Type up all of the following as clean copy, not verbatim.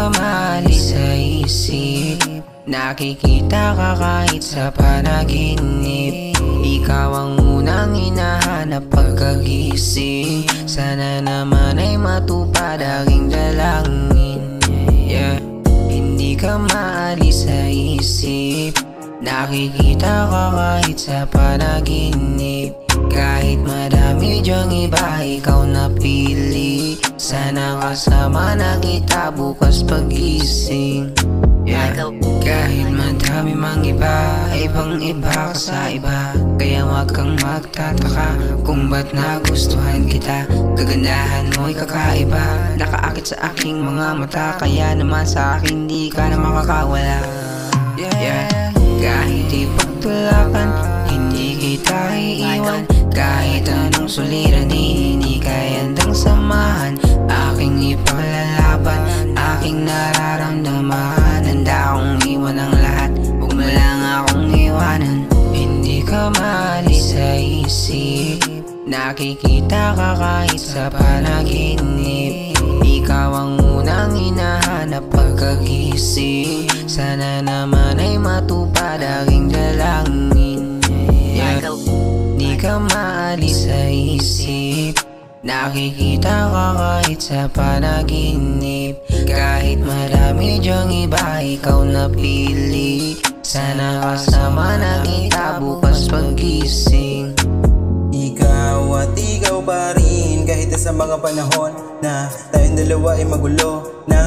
ka maalis sa isip. Nakikita ka kahit sa panaginip. Ikaw ang unang hinahanap pagkagising. Sana naman ay matupad aking dalangin. Hindi ka maalis sa isip. Nakikita ka kahit sa panaginip. Kahit madami dyang iba, ikaw napili. Sana kasama na kita bukas pagising. Kahit madami mang iba, ibang iba ka sa iba. Kaya wag kang magtataka kung ba't nagustuhan kita. Kagandahan mo'y kakaiba, nakaakit sa aking mga mata. Kaya naman sa akin di ka na makakawala. Kahit ipagtulakan, hindi kita iiwan. Kahit anong suliranin, hindi kaya handang samahan. Aking ipaglalaban, aking nararamdaman. Handa akong iwan ang lahat, huwag mo lang akong iwanan. Hindi ka maalis sa isip. Nakikita ka kahit sa panaginip. Ikaw ang unang hinahanap pagkagising. Sana naman ay matupad aking dalangin. Di ka maalis sa isip. Nakikita ka kahit sa panaginip. Kahit marami dyang iba, ikaw napili. Sana kasama na kita bukas pagising. Ikaw at ikaw pa rin, kahit sa mga panahon na tayong dalawa ay magulo. Na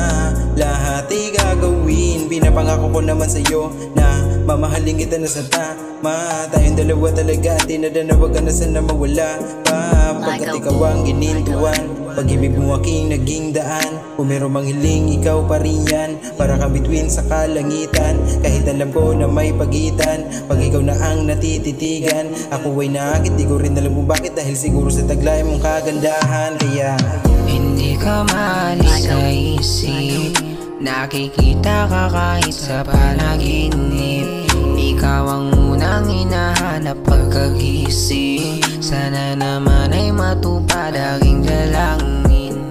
lahat ay gagawin, pinapangako ko naman sa'yo na mamahalin kita na sa tama. Tayong dalawa talaga, tinadana wag ka na sana mawala pa. Pagkat ikaw ang ginintuan, pag-ibig mo aking naging daan. Kung meron mang hiling, ikaw pa rin yan. Para kang bituin sa kalangitan, kahit alam ko na may pagitan. Pag ikaw na ang natititigan, ako ay naakit, di ko rin alam kung bakit. Dahil siguro sa taglay mong kagandahan. Kaya hindi ka maalis sa isip. Nakikita ka kahit sa panaginip. Ikaw ang unang hinahanap pagkagising. Sana naman ay matupad aking dalangin.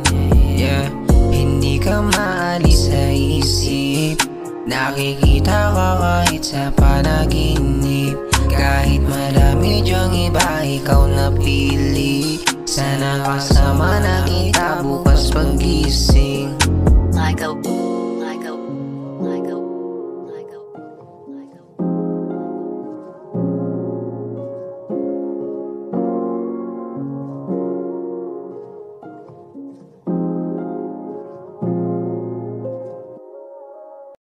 Hindi ka maalis sa isip. Nakikita ka kahit sa panaginip. Kahit marami dyang iba, ikaw napili. Sana kasama na kita bukas pagising.